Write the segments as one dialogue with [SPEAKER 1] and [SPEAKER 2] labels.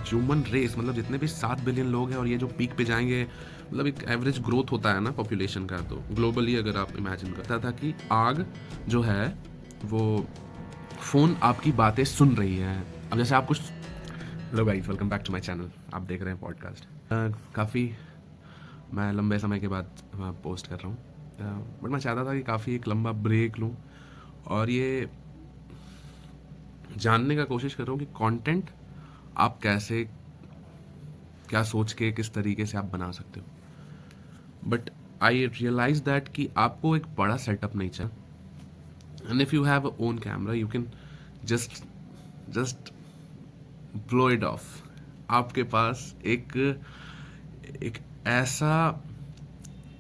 [SPEAKER 1] Human race, मतलब जितने भी 7 बिलियन लोग हैं और ये जो पीक पे जाएंगे, मतलब एक एवरेज ग्रोथ होता है ना पॉपुलेशन का, तो ग्लोबली अगर आप इमेजिन करता था कि आग जो है वो फ़ोन आपकी बातें सुन रही है। अब जैसे आप कुछ, hello guys, welcome back to my channel. आप देख रहे हैं पॉडकास्ट। काफ़ी मैं लंबे समय के बाद पोस्ट कर रहा हूँ, बट मैं चाहता था कि काफ़ी एक लंबा ब्रेक लूँ और ये जानने का कोशिश कर रहा हूँ कि कंटेंट आप कैसे, क्या सोच के, किस तरीके से आप बना सकते हो। बट आई रियलाइज दैट कि आपको एक बड़ा सेटअप नहीं चाहिए। And if you have own camera you can just just blow it of. आपके पास एक एक ऐसा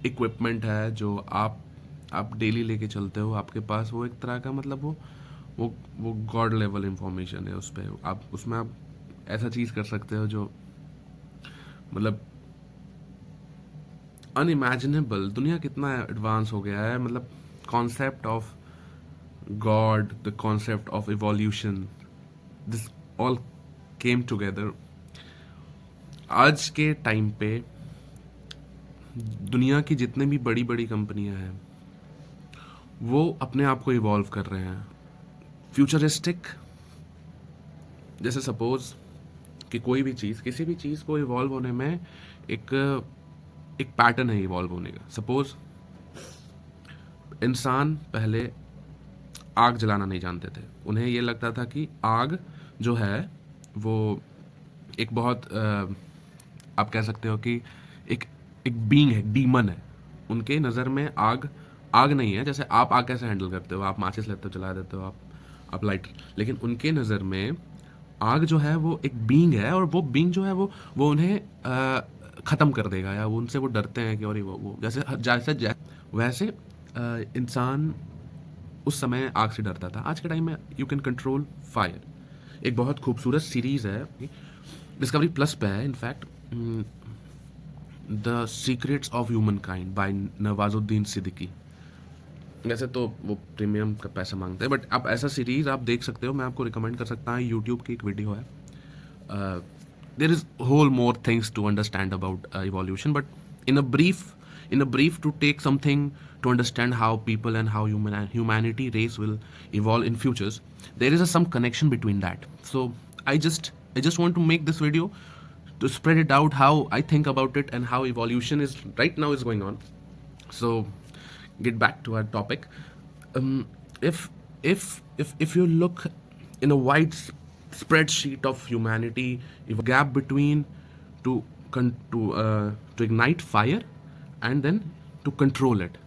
[SPEAKER 1] इक्विपमेंट है जो आप डेली लेके चलते हो। आपके पास वो एक तरह का, मतलब वो गॉड लेवल इंफॉर्मेशन है उस पर। आप उसमें आप ऐसा चीज़ कर सकते हो जो मतलब अनइमेजिनेबल। दुनिया कितना एडवांस हो गया है, मतलब concept of God, the concept of evolution, this all came together. आज के टाइम पे दुनिया की जितने भी बड़ी बड़ी कंपनियां हैं वो अपने आप को इवॉल्व कर रहे हैं फ्यूचरिस्टिक। जैसे सपोज कि कोई भी चीज़, किसी भी चीज़ को इवॉल्व होने में एक एक पैटर्न है इवॉल्व होने का। सपोज इंसान पहले आग जलाना नहीं जानते थे। उन्हें ये लगता था कि आग जो है वो एक बहुत आप कह सकते हो कि एक एक बीइंग है, डीमन है। उनके नज़र में आग आग नहीं है। जैसे आप आग कैसे हैंडल करते हो, आप माचिस लेते हो, जला देते हो, आप लाइटर। लेकिन उनके नज़र में आग जो है वो एक बीइंग है, और वो बीइंग जो है वो उन्हें ख़त्म कर देगा, या वो उनसे वो डरते हैं कि और वो जैसे जैसे वैसे इंसान उस समय आग से डरता था। आज के टाइम में यू कैन कंट्रोल फायर। एक बहुत खूबसूरत सीरीज है, डिस्कवरी प्लस पे है in fact, the secrets of humankind by Nawazuddin Siddiqui. वैसे तो वो प्रीमियम का पैसा मांगते हैं, बट आप ऐसा सीरीज आप देख सकते हो। मैं आपको रिकमेंड कर सकता हूँ, यूट्यूब की एक वीडियो है। There is whole more things to understand about evolution, but in a brief to take something to understand how people and how humanity race will evolve in futures, there is some connection between that. So I just want to make this video to spread it out, how I think about it and how evolution is right now is going on. So get back to our topic. um, if if you look in a wide spreadsheet of humanity, if a gap between to to ignite fire and then to control it,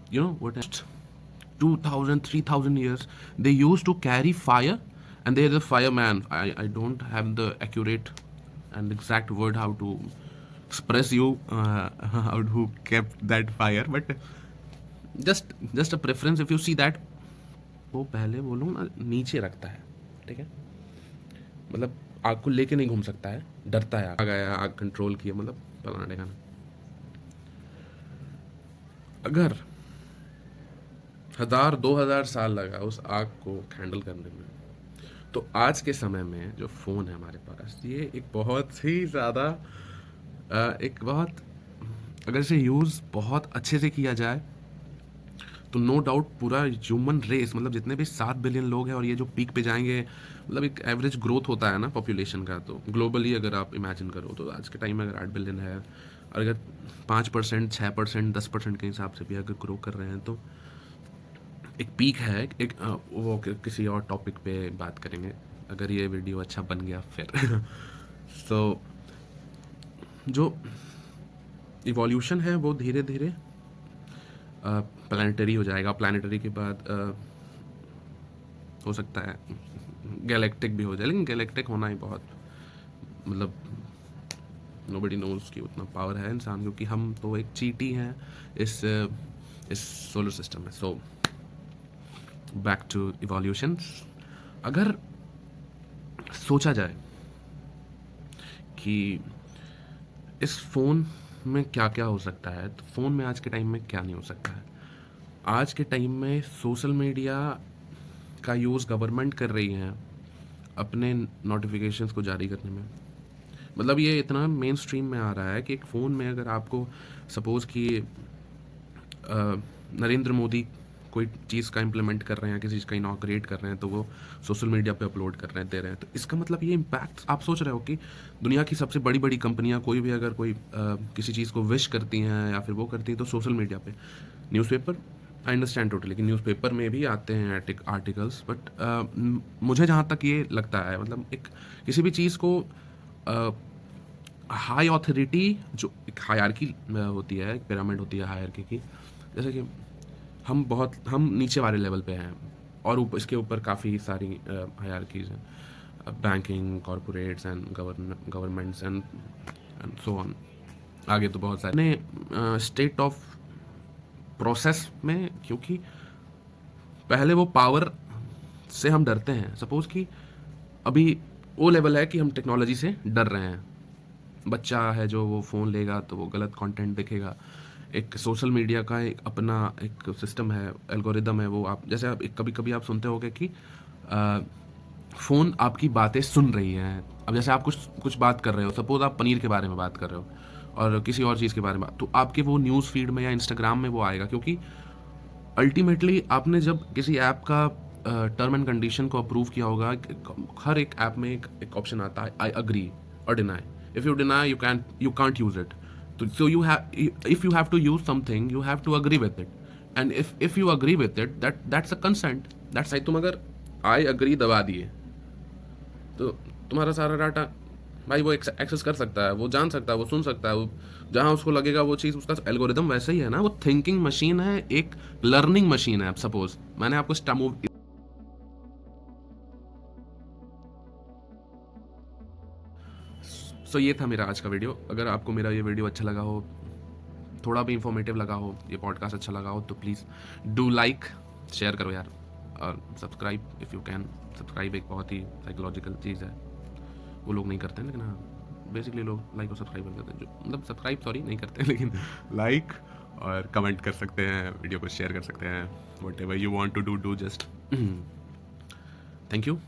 [SPEAKER 1] you know what, 2000 3000 years they used to carry fire, and there's a fireman. I don't have the accurate and exact word how to express you how who kept that fire, but just a preference. If you see that, वो पहले वो लोग ना नीचे रखता है, ठीक है। मतलब आग को लेके नहीं घूम सकता है, डरता है। आग आया, आग कंट्रोल किया, मतलब फलाना ढेकाना। अगर 1000 2000 साल लगा उस आग को हैंडल करने में, तो आज के समय में जो फ़ोन है हमारे पास, ये एक बहुत ही ज़्यादा एक बहुत, अगर इसे यूज़ बहुत अच्छे से किया जाए तो नो डाउट पूरा ह्यूमन रेस, मतलब जितने भी 7 बिलियन लोग हैं और ये जो पीक पे जाएंगे, मतलब एक एवरेज ग्रोथ होता है ना पॉपुलेशन का, तो ग्लोबली अगर आप इमेजिन करो तो आज के टाइम में अगर 8 बिलियन है, और अगर 5% 6% 10% के हिसाब से भी अगर ग्रो कर रहे हैं, तो एक पीक है। एक वो किसी और टॉपिक पे बात करेंगे अगर ये वीडियो अच्छा बन गया फिर। सो जो इवोल्यूशन है वो धीरे धीरे प्लानिटरी हो जाएगा। प्लानिटरी के बाद हो सकता है गैलेक्टिक भी हो जाए, लेकिन गैलेक्टिक होना ही बहुत, मतलब नोबडी नोज कि उतना पावर है इंसान, क्योंकि हम तो एक चीटी हैं इस सोलर सिस्टम में। So back to evolution. अगर सोचा जाए कि इस फ़ोन में क्या क्या हो सकता है, तो फ़ोन में आज के टाइम में क्या नहीं हो सकता है। आज के टाइम में सोशल मीडिया का यूज़ गवर्नमेंट कर रही है अपने नोटिफिकेशंस को जारी करने में। मतलब ये इतना मेन स्ट्रीम में आ रहा है कि एक फ़ोन में अगर आपको सपोज़ कि नरेंद्र मोदी कोई चीज़ का इम्प्लीमेंट कर रहे हैं, किसी चीज़ का इनॉग्रेट कर रहे हैं, तो वो सोशल मीडिया पे अपलोड कर रहे हैं, दे रहे हैं, तो इसका मतलब ये इम्पैक्ट आप सोच रहे हो कि दुनिया की सबसे बड़ी बड़ी कंपनियां कोई भी अगर कोई किसी चीज़ को विश करती हैं या फिर वो करती हैं तो सोशल मीडिया पे, न्यूज़पेपर आई अंडरस्टैंड टोटली कि न्यूज़पेपर में भी आते हैं आर्टिकल्स, बट मुझे जहाँ तक ये लगता है मतलब एक किसी भी चीज़ को हाई ऑथोरिटी जो एक हायरार्की होती है, एक पिरामिड होती है हायरार्की की, जैसे कि हम नीचे वाले लेवल पे हैं और इसके ऊपर काफ़ी सारी हायरार्कीज हैं, banking, corporates and governments and so on, आगे तो बहुत सारे स्टेट ऑफ प्रोसेस में, क्योंकि पहले वो पावर से हम डरते हैं। सपोज़ कि अभी वो लेवल है कि हम टेक्नोलॉजी से डर रहे हैं। बच्चा है जो वो फ़ोन लेगा तो वो गलत कंटेंट देखेगा। एक सोशल मीडिया का एक अपना एक सिस्टम है, एल्गोरिदम है, वो आप जैसे आप कभी-कभी आप सुनते होंगे कि फ़ोन आपकी बातें सुन रही है। अब जैसे आप कुछ बात कर रहे हो, सपोज़ आप पनीर के बारे में बात कर रहे हो और किसी और चीज़ के बारे में, तो आपके वो न्यूज़ फीड में या इंस्टाग्राम में वो आएगा, क्योंकि अल्टीमेटली आपने जब किसी ऐप का टर्म एंड कंडीशन को अप्रूव किया होगा, हर एक ऐप में एक ऑप्शन आता है आई एग्री और deny. If you deny you can't use it, so you have, if you have to use something you have to agree with it, and if you agree with it, that's a consent, that's like तुम अगर I agree दबा दिए तो तुम्हारा सारा data भाई वो access कर सकता है, वो जान सकता है, वो सुन सकता है, वो जहाँ उसको लगेगा वो चीज़, उसका एल्गोरिदम वैसे ही है ना, वो थिंकिंग मशीन है, एक लर्निंग मशीन है। अब सपोज मैंने आपको स्टामूव सो ये था मेरा आज का वीडियो। अगर आपको मेरा ये वीडियो अच्छा लगा हो, थोड़ा भी इंफॉर्मेटिव लगा हो, ये पॉडकास्ट अच्छा लगा हो, तो प्लीज़ डू लाइक, शेयर करो यार, और subscribe if you can. Subscribe एक बहुत ही साइकोलॉजिकल चीज़ है, वो लोग नहीं करते हैं, लेकिन हाँ बेसिकली लोग लाइक और सब्सक्राइब करते हैं, जो मतलब सब्सक्राइब सॉरी नहीं करते हैं, लेकिन लाइक और कमेंट कर सकते हैं, वीडियो को शेयर कर सकते हैं, whatever you want to do just. Thank you,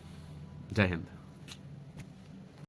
[SPEAKER 1] Jai Hind.